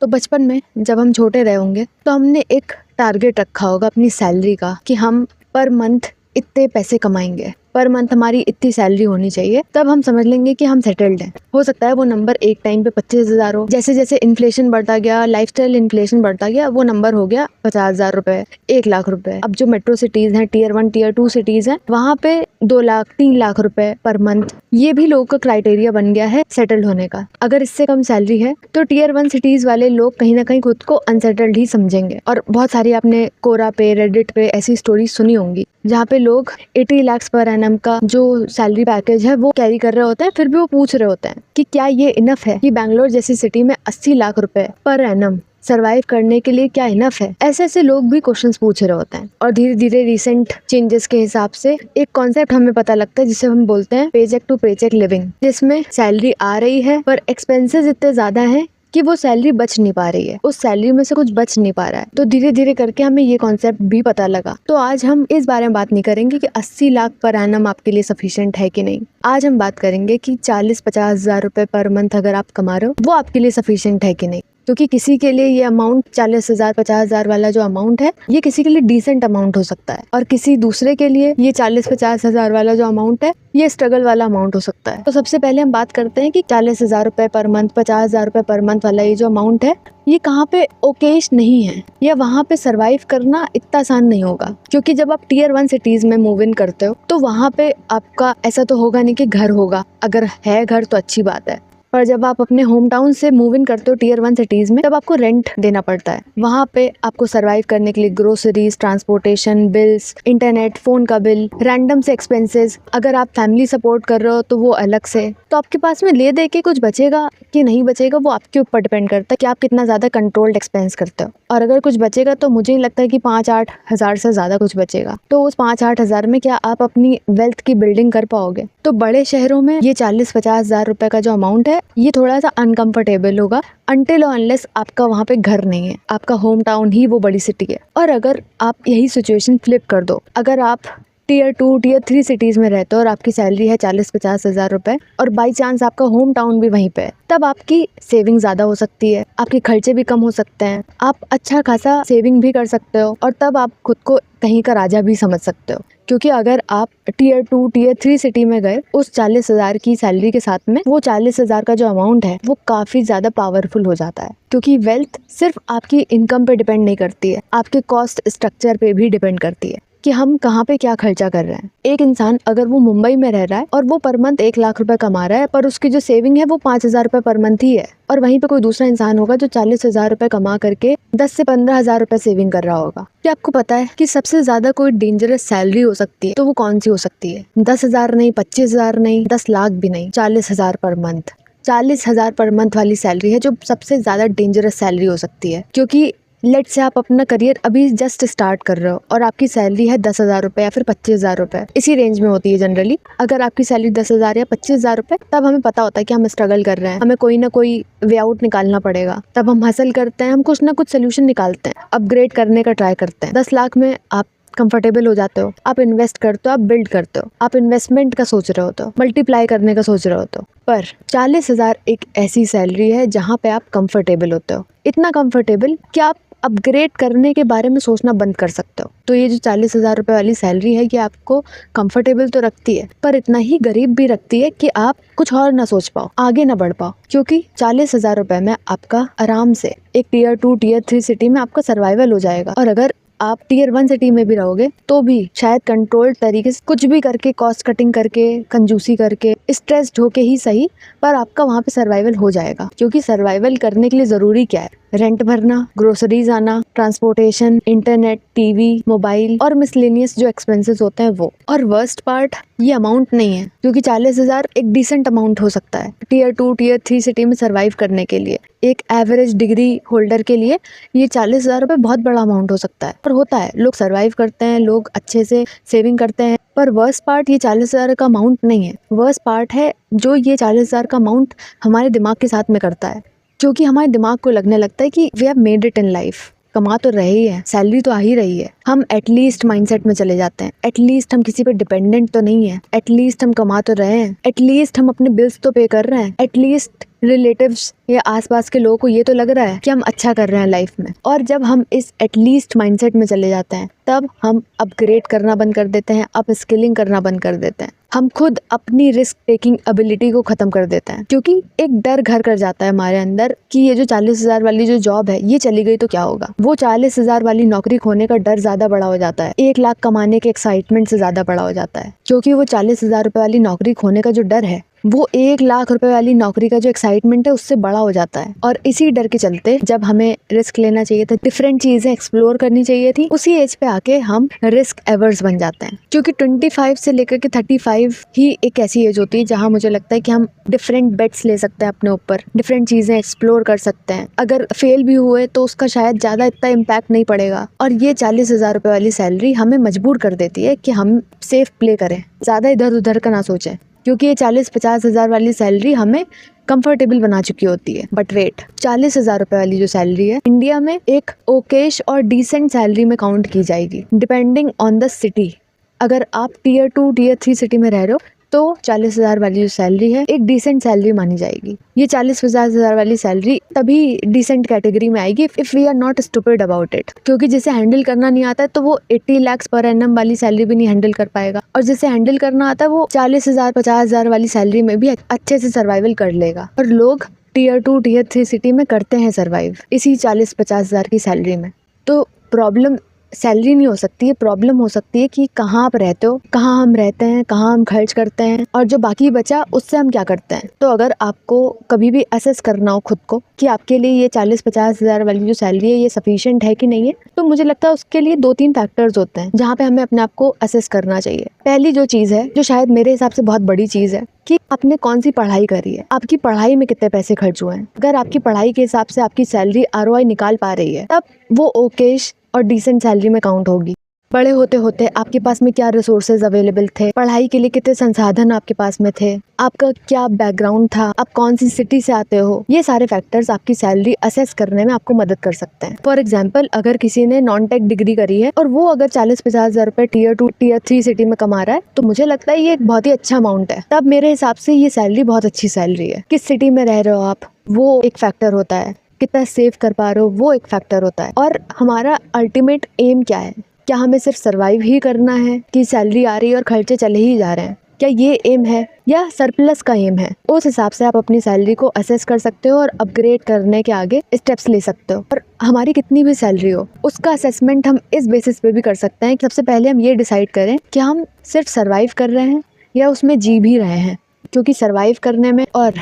तो बचपन में जब हम छोटे रहे होंगे तो हमने एक टारगेट रखा होगा अपनी सैलरी का कि हम पर मंथ इतने पैसे कमाएंगे, पर मंथ हमारी इतनी सैलरी होनी चाहिए, तब हम समझ लेंगे कि हम सेटल्ड हैं। हो सकता है वो नंबर एक टाइम पे 25,000 हो, जैसे जैसे इन्फ्लेशन बढ़ता गया, लाइफस्टाइल इन्फ्लेशन बढ़ता गया, वो नंबर हो गया 50,000 रुपए, 1 लाख रुपए। अब जो मेट्रो सिटीज हैं, टियर 1 टियर 2 सिटीज हैं, वहाँ पे 2 लाख 3 लाख रुपए पर मंथ, ये भी लोगों का क्राइटेरिया बन गया है सेटल्ड होने का। अगर इससे कम सैलरी है तो टियर 1 सिटीज वाले लोग कहीं ना कहीं खुद को अनसेटल्ड ही समझेंगे। और बहुत सारी आपने कोरा पे, रेडिट पे ऐसी स्टोरी सुनी होंगी जहाँ पे लोग 80 लाख पर एनम का जो सैलरी पैकेज है वो कैरी कर रहे होते हैं, फिर भी वो पूछ रहे होते हैं कि क्या ये इनफ है, कि बैंगलोर जैसी सिटी में 80 लाख रुपए पर एनम सरवाइव करने के लिए क्या इनफ है। ऐसे ऐसे लोग भी क्वेश्चंस पूछ रहे होते हैं। और धीरे धीरे रिसेंट चेंजेस के हिसाब से एक कॉन्सेप्ट हमें पता लगता है जिसे हम बोलते हैं पेचेक टू पेचेक लिविंग, जिसमें सैलरी आ रही है पर एक्सपेंसेस इतने ज्यादा हैं कि वो सैलरी बच नहीं पा रही है, उस सैलरी में से कुछ बच नहीं पा रहा है। तो धीरे धीरे करके हमें ये कॉन्सेप्ट भी पता लगा। तो आज हम इस बारे में बात नहीं करेंगे कि 80 लाख पर एनम आपके लिए सफिशिएंट है कि नहीं। आज हम बात करेंगे कि 40-50 हजार रुपए पर मंथ अगर आप कमा रहे हो वो आपके लिए सफिशिएंट है कि नहीं। क्योंकि किसी के लिए ये अमाउंट 40,000 50,000 वाला जो अमाउंट है ये किसी के लिए डिसेंट अमाउंट हो सकता है, और किसी दूसरे के लिए ये 40-50 हजार वाला जो अमाउंट है ये स्ट्रगल वाला अमाउंट हो सकता है। तो सबसे पहले हम बात करते हैं कि 40,000 रुपए पर मंथ, 50,000 रुपए पर मंथ वाला ये जो अमाउंट है ये कहाँ पे ओकेश नहीं है, या वहाँ पे सरवाइव करना इतना आसान नहीं होगा। क्योंकि जब आप टियर 1 सिटीज में मूव इन करते हो तो वहाँ पे आपका ऐसा तो होगा नहीं कि घर होगा, अगर है घर तो अच्छी बात है, पर जब आप अपने होम टाउन से मूव इन करते हो टियर 1 सिटीज में तब आपको रेंट देना पड़ता है। वहाँ पे आपको सरवाइव करने के लिए groceries, transportation, bills, internet, phone का बिल, रैंडम से एक्सपेंसेस, अगर आप फैमिली सपोर्ट कर रहे हो तो वो अलग से। तो आपके पास में ले दे के कुछ बचेगा कि नहीं बचेगा वो आपके ऊपर डिपेंड करता है कि आप कितना ज्यादा कंट्रोल्ड एक्सपेंस करते हो। और अगर कुछ बचेगा तो मुझे नहीं लगता है कि 5-8 हजार से ज्यादा कुछ बचेगा। तो उस 5-8 हजार में क्या आप अपनी वेल्थ की बिल्डिंग कर पाओगे? तो बड़े शहरों में ये 40-50 हजार रुपए का जो अमाउंट है ये थोड़ा सा अनकंफर्टेबल होगा अनटिल और अनलेस आपका वहाँ पे घर नहीं है, आपका होम टाउन ही वो बड़ी सिटी है। और अगर आप यही सिचुएशन फ्लिप कर दो, अगर आप टियर 2 टियर 3 सिटीज में रहते हो और आपकी सैलरी है 40-50 हजार रुपए और बाई चांस आपका होम टाउन भी वहीं पे है, तब आपकी सेविंग ज्यादा हो सकती है, आपके खर्चे भी कम हो सकते हैं, आप अच्छा खासा सेविंग भी कर सकते हो, और तब आप खुद को कहीं का राजा भी समझ सकते हो। क्योंकि अगर आप टियर 2 टियर 3 सिटी में गए उस 40,000 की सैलरी के साथ में, वो 40,000 का जो अमाउंट है वो काफी ज्यादा पावरफुल हो जाता है। क्योंकि वेल्थ सिर्फ आपकी इनकम पे डिपेंड नहीं करती है, आपके कॉस्ट स्ट्रक्चर पे भी डिपेंड करती है कि हम कहाँ पे क्या खर्चा कर रहे हैं। एक इंसान अगर वो मुंबई में रह रहा है और वो पर मंथ 1 लाख रुपए कमा रहा है, पर उसकी जो सेविंग है वो 5,000 रुपए पर मंथ ही है, और वहीं पे कोई दूसरा इंसान होगा जो 40,000 रुपए कमा करके 10 से 15,000 रुपए सेविंग कर रहा होगा। क्या आपको पता है कि सबसे ज्यादा कोई डेंजरस सैलरी हो सकती है तो वो कौन सी हो सकती है? 10,000 नहीं, 25,000 नहीं, 10 लाख भी नहीं, 40,000 पर मंथ। 40,000 पर मंथ वाली सैलरी है जो सबसे ज्यादा डेंजरस सैलरी हो सकती है। क्योंकि लेट से आप अपना करियर अभी जस्ट स्टार्ट कर रहे हो और आपकी सैलरी है 10,000 रुपए या फिर 25,000 रुपए, इसी रेंज में होती है जनरली। अगर आपकी सैलरी 10,000 या 25,000 रुपए, तब हमें पता होता है कि हम स्ट्रगल कर रहे हैं, हमें कोई ना कोई वे आउट निकालना पड़ेगा। तब हम हसल करते हैं, हम कुछ ना कुछ सोल्यूशन निकालते हैं, अपग्रेड करने का ट्राई करते हैं। 10 लाख में आप कंफर्टेबल हो जाते हो, आप इन्वेस्ट करते हो, आप बिल्ड करते हो, आप इन्वेस्टमेंट का सोच रहे होते हो, मल्टीप्लाई करने का सोच रहे होते हो। पर 40,000 एक ऐसी सैलरी है जहाँ पे आप कंफर्टेबल होते हो, इतना कंफर्टेबल कि आप अपग्रेड करने के बारे में सोचना बंद कर सकते हो। तो ये जो 40,000 रुपए वाली सैलरी है ये आपको कंफर्टेबल तो रखती है, पर इतना ही गरीब भी रखती है कि आप कुछ और ना सोच पाओ, आगे ना बढ़ पाओ। क्योंकि 40,000 रुपए में आपका आराम से एक टियर 2 टियर 3 सिटी में आपका सर्वाइवल हो जाएगा। और अगर आप टियर 1 सिटी में भी रहोगे तो भी शायद कंट्रोल्ड तरीके से कुछ भी करके, कॉस्ट कटिंग करके, कंजूसी करके, स्ट्रेस्ड होके ही सही, पर आपका वहाँ पे सर्वाइवल हो जाएगा। क्योंकि सर्वाइवल करने के लिए जरूरी क्या है? रेंट भरना, ग्रोसरीज आना, ट्रांसपोर्टेशन, इंटरनेट, टीवी, मोबाइल और मिसलेनियस जो एक्सपेंसेस होते हैं वो। और वर्स्ट पार्ट ये अमाउंट नहीं है, क्योंकि 40,000 एक डिसेंट अमाउंट हो सकता है टियर 2 टियर 3 सिटी में सर्वाइव करने के लिए। एक एवरेज डिग्री होल्डर के लिए ये 40,000 रुपए बहुत बड़ा अमाउंट हो सकता है, पर होता है, लोग सर्वाइव करते हैं, लोग अच्छे से सेविंग करते हैं। पर वर्स्ट पार्ट ये 40,000 का अमाउंट नहीं है, वर्स्ट पार्ट है जो ये 40,000 का अमाउंट हमारे दिमाग के साथ में करता है। क्योंकि हमारे दिमाग को लगने लगता है कि we have made it in life, कमा तो रहे ही है, सैलरी तो आ ही रही है, हम एटलीस्ट माइंडसेट में चले जाते हैं, एटलीस्ट हम किसी पे डिपेंडेंट तो नहीं है, एटलीस्ट हम कमा तो रहे हैं, एटलीस्ट हम अपने बिल्स तो पे कर रहे हैं, एटलीस्ट रिलेटिव्स या आसपास के लोगों को ये तो लग रहा है कि हम अच्छा कर रहे हैं लाइफ में। और जब हम इस एटलीस्ट माइंडसेट में चले जाते हैं तब हम अपग्रेड करना बंद कर देते हैं, अप स्किलिंग करना बंद कर देते हैं, हम खुद अपनी रिस्क टेकिंग एबिलिटी को खत्म कर देते हैं, क्योंकि एक डर घर कर जाता है हमारे अंदर कि ये जो 40,000 वाली जो जॉब है ये चली गई तो क्या होगा। वो 40,000 वाली नौकरी खोने का डर ज्यादा बड़ा हो जाता है, 1 लाख कमाने के एक्साइटमेंट से ज्यादा बड़ा हो जाता है, क्योंकि वो 40,000 रुपए वाली नौकरी खोने का जो डर है वो 1 लाख रुपए वाली नौकरी का जो एक्साइटमेंट है उससे बड़ा हो जाता है। और इसी डर के चलते जब हमें रिस्क लेना चाहिए था, डिफरेंट चीजें एक्सप्लोर करनी चाहिए थी, उसी एज पे आके हम रिस्क एवर्स बन जाते हैं। क्योंकि 25 से लेकर के 35 ही एक ऐसी एज होती है जहाँ मुझे लगता है कि हम डिफरेंट बेट्स ले सकते हैं अपने ऊपर, डिफरेंट चीजें एक्सप्लोर कर सकते हैं। अगर फेल भी हुए तो उसका शायद ज्यादा इतना इम्पैक्ट नहीं पड़ेगा। और ये 40,000 रुपए वाली सैलरी हमें मजबूर कर देती है कि हम सेफ प्ले करें, ज्यादा इधर उधर का ना सोचें, क्योंकि ये 40-50 हज़ार वाली सैलरी हमें कंफर्टेबल बना चुकी होती है। बट वेट, 40,000 रुपए वाली जो सैलरी है इंडिया में एक ओकेश और डिसेंट सैलरी में काउंट की जाएगी, डिपेंडिंग ऑन द सिटी। अगर आप टियर 2 टियर 3 सिटी में रह रहे हो तो 40,000 वाली जो सैलरी है एक डिसेंट सैलरी मानी जाएगी। ये 40-50 हज़ार वाली सैलरी तभी डिसेंट कैटेगरी में आएगी if we are not stupid about it, क्योंकि जिसे हैंडल करना नहीं आता है तो वो 80 लाख पर एनम वाली सैलरी भी नहीं हैंडल कर पाएगा, और जिसे हैंडल करना आता है वो 40,000 50,000 वाली सैलरी में भी अच्छे से सर्वाइवल कर लेगा। और लोग टियर 2 टियर 3 सिटी में करते हैं सर्वाइव इसी 40-50 हज़ार की सैलरी में। तो प्रॉब्लम सैलरी नहीं हो सकती है, प्रॉब्लम हो सकती है कि कहाँ आप रहते हो, कहाँ हम रहते हैं, कहाँ हम खर्च करते हैं, और जो बाकी बचा उससे हम क्या करते हैं। तो अगर आपको कभी भी असेस करना हो खुद को कि आपके लिए ये 40-50 हज़ार वाली जो सैलरी है ये सफिशिएंट है कि नहीं है, तो मुझे लगता है उसके लिए 2-3 फैक्टर्स होते हैं जहाँ पे हमें अपने आप को असेस करना चाहिए। पहली जो चीज़ है, जो शायद मेरे हिसाब से बहुत बड़ी चीज़ है, कि आपने कौन सी पढ़ाई करी है, आपकी पढ़ाई में कितने पैसे खर्च हुए हैं। अगर आपकी पढ़ाई के हिसाब से आपकी सैलरी ROI निकाल पा रही है तब वो ओकेश और डिसेंट सैलरी में काउंट होगी। बड़े होते होते आपके पास में क्या रिसोर्सेज अवेलेबल थे, पढ़ाई के लिए कितने संसाधन आपके पास में थे, आपका क्या बैकग्राउंड था, आप कौन सी सिटी से आते हो, ये सारे फैक्टर्स आपकी सैलरी असेस करने में आपको मदद कर सकते हैं। फॉर एग्जाम्पल, अगर किसी ने नॉन टेक डिग्री करी है और वो अगर 40-50 हज़ार रुपए टियर 2 टियर 3 सिटी में कमा रहा है तो मुझे लगता है ये एक बहुत ही अच्छा अमाउंट है। तब मेरे हिसाब से ये सैलरी बहुत अच्छी सैलरी है। किस सिटी में रह रहे हो आप, वो एक फैक्टर होता है, कितना सेव कर पा रहे हो वो एक फैक्टर होता है, और हमारा अल्टीमेट एम क्या है। क्या हमें सिर्फ सरवाइव ही करना है कि सैलरी आ रही है और खर्चे चले ही जा रहे हैं, क्या ये एम है या सरप्लस का एम है। उस हिसाब से आप अपनी सैलरी को असेस कर सकते हो और अपग्रेड करने के आगे स्टेप्स ले सकते हो। और हमारी कितनी भी सैलरी हो उसका असेसमेंट हम इस बेसिस पे भी कर सकते हैं कि सबसे पहले हम ये डिसाइड करें कि हम सिर्फ सरवाइव कर रहे हैं या उसमें जी भी रहे हैं, क्योंकि सरवाइव करने में और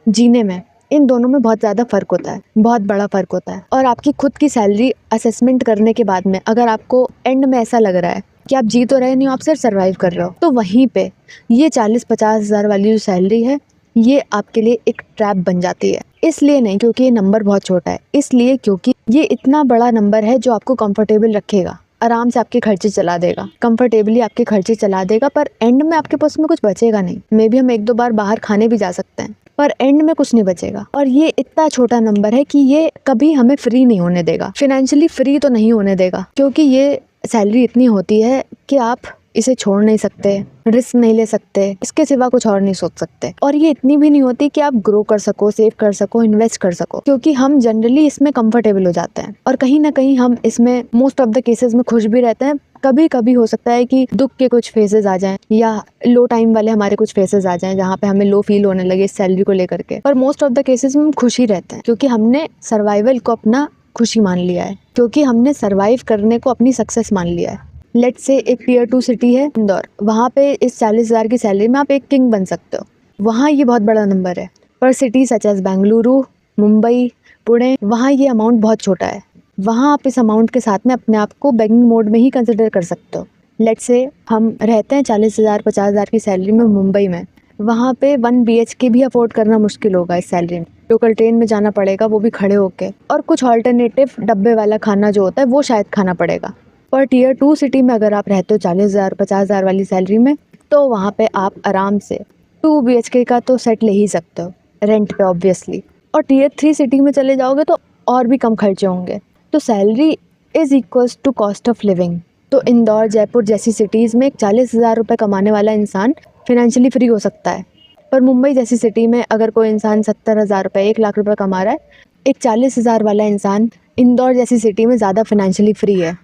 जीने में, इन दोनों में बहुत ज़्यादा फ़र्क होता है, बहुत बड़ा फ़र्क होता है। और आपकी खुद की सैलरी असेसमेंट करने के बाद में अगर आपको एंड में ऐसा लग रहा है कि आप जी तो रहे नहीं हो, आप सिर्फ सर्वाइव कर रहे हो, तो वहीं पे ये 40-50 हज़ार वाली जो सैलरी है ये आपके लिए एक ट्रैप बन जाती है। इसलिए नहीं क्योंकि ये नंबर बहुत छोटा है, इसलिए क्योंकि ये इतना बड़ा नंबर है जो आपको कंफर्टेबल रखेगा, आराम से आपके खर्चे चला देगा, कंफर्टेबली आपके खर्चे चला देगा, पर एंड में आपके पास में कुछ बचेगा नहीं। मे भी हम 1-2 बार बाहर खाने भी जा सकते हैं, पर एंड में कुछ नहीं बचेगा। और ये इतना छोटा नंबर है कि ये कभी हमें फ्री नहीं होने देगा, फाइनेंशियली फ्री तो नहीं होने देगा, क्योंकि ये सैलरी इतनी होती है कि आप इसे छोड़ नहीं सकते, रिस्क नहीं ले सकते, इसके सिवा कुछ और नहीं सोच सकते। और ये इतनी भी नहीं होती कि आप ग्रो कर सको, सेव कर सको, इन्वेस्ट कर सको, क्योंकि हम जनरली इसमें कंफर्टेबल हो जाते हैं और कहीं ना कहीं हम इसमें मोस्ट ऑफ द केसेस में खुश भी रहते हैं। कभी कभी हो सकता है कि दुख के कुछ फेजेस आ जाएं या लो टाइम वाले हमारे कुछ फेजेस आ जाएं जहाँ पे हमें लो फील होने लगे इस सैलरी को लेकर के, पर मोस्ट ऑफ द केसेस में हम खुश ही रहते हैं, क्योंकि हमने सर्वाइवल को अपना खुशी मान लिया है, क्योंकि हमने सर्वाइव करने को अपनी सक्सेस मान लिया है। लेट्स से एक टियर 2 सिटी है इंदौर, वहाँ पे इस 40,000 की सैलरी में आप एक किंग बन सकते हो। वहाँ ये बहुत बड़ा नंबर है, पर city such as Bengaluru, Mumbai, Pune, वहाँ ये अमाउंट बहुत छोटा है। वहाँ आप इस अमाउंट के साथ में अपने आप को बेगिंग मोड में ही कंसिडर कर सकते हो। लेट्स से हम रहते हैं 40,000 50,000 की सैलरी में मुंबई में, वहाँ पे 1 BHK भी अफोर्ड करना मुश्किल होगा इस सैलरी में। लोकल ट्रेन में जाना पड़ेगा, वो भी खड़े होके, और कुछ ऑल्टरनेटिव डब्बे वाला खाना जो होता है वो शायद खाना पड़ेगा। पर टियर 2 सिटी में अगर आप रहते हो 40,000 50,000 वाली सैलरी में, तो वहाँ पे आप आराम से 2 BHK का तो सेट ले ही सकते हो रेंट पे ऑब्वियसली। और टियर 3 सिटी में चले जाओगे तो और भी कम खर्चे होंगे, तो salary is equals to cost of living. तो इंदौर, जयपुर जैसी सिटीज़ में एक 40,000 रुपये कमाने वाला इंसान फिनेंशियली फ्री हो सकता है, पर मुंबई जैसी सिटी में अगर कोई इंसान 70,000 रुपये, 1 लाख रुपये कमा रहा है, एक 40,000 वाला इंसान इंदौर जैसी सिटी में ज़्यादा फिनेंशियली फ्री है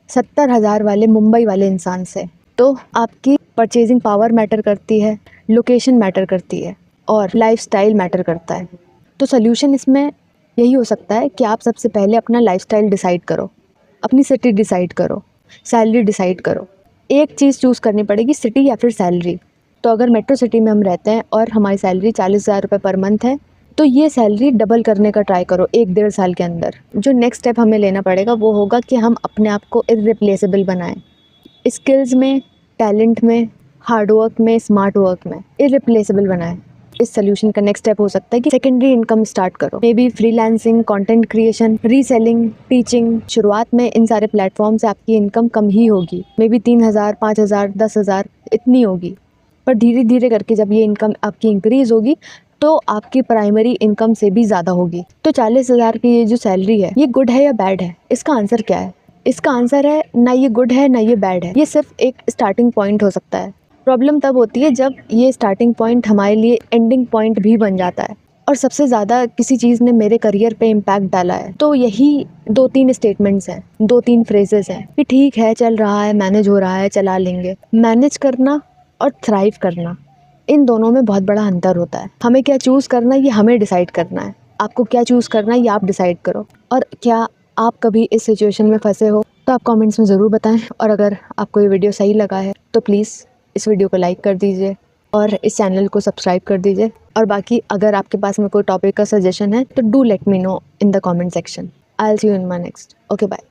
70,000 वाले मुंबई वाले इंसान से। तो आपकी परचेजिंग पावर मैटर करती है, लोकेशन मैटर करती है और लाइफस्टाइल मैटर करता है। तो सोल्यूशन इसमें यही हो सकता है कि आप सबसे पहले अपना लाइफस्टाइल डिसाइड करो, अपनी सिटी डिसाइड करो, सैलरी डिसाइड करो। एक चीज़ चूज़ करनी पड़ेगी, सिटी या फिर सैलरी। तो अगर मेट्रो सिटी में हम रहते हैं और हमारी सैलरी 40,000 रुपये पर मंथ है, तो ये सैलरी डबल करने का ट्राई करो 1-1.5 साल के अंदर। जो नेक्स्ट स्टेप हमें लेना पड़ेगा वो होगा कि हम अपने आप को इररिप्लेसेबल बनाएं, स्किल्स में, टैलेंट में, हार्डवर्क में, स्मार्ट वर्क में इररिप्लेसेबल बनाएं। इस सोल्यूशन का नेक्स्ट स्टेप हो सकता है कि सेकेंडरी इनकम स्टार्ट करो, may be freelancing, content creation, reselling, teaching. शुरुआत में इन सारे प्लेटफॉर्म से आपकी इनकम कम ही होगी, मे बी 3,000, 5,000, 10,000 इतनी होगी, पर धीरे धीरे करके जब ये इनकम आपकी इंक्रीज़ होगी तो आपकी प्राइमरी इनकम से भी ज़्यादा होगी। तो 40,000 की ये जो सैलरी है, ये गुड है या बैड है? इसका आंसर क्या है? इसका आंसर है ना ये गुड है ना ये बैड है, ये सिर्फ एक स्टार्टिंग पॉइंट हो सकता है। प्रॉब्लम तब होती है जब ये स्टार्टिंग पॉइंट हमारे लिए एंडिंग पॉइंट भी बन जाता है। और सबसे ज़्यादा किसी चीज़ ने मेरे करियर पे इम्पैक्ट डाला है तो यही 2-3 स्टेटमेंट्स हैं, 2-3 फ्रेजेस हैं कि ठीक है, चल रहा है, मैनेज हो रहा है, चला लेंगे। मैनेज करना और थ्राइव करना, इन दोनों में बहुत बड़ा अंतर होता है। हमें क्या चूज़ करना है ये हमें डिसाइड करना है, आपको क्या चूज़ करना है ये आप डिसाइड करो। और क्या आप कभी इस सिचुएशन में फंसे हो तो आप कमेंट्स में ज़रूर बताएं। और अगर आपको ये वीडियो सही लगा है तो प्लीज़ इस वीडियो को लाइक कर दीजिए और इस चैनल को सब्सक्राइब कर दीजिए। और बाकी अगर आपके पास में कोई टॉपिक का सजेशन है तो do let me know in the comment section. I will see you in my next. Okay, bye.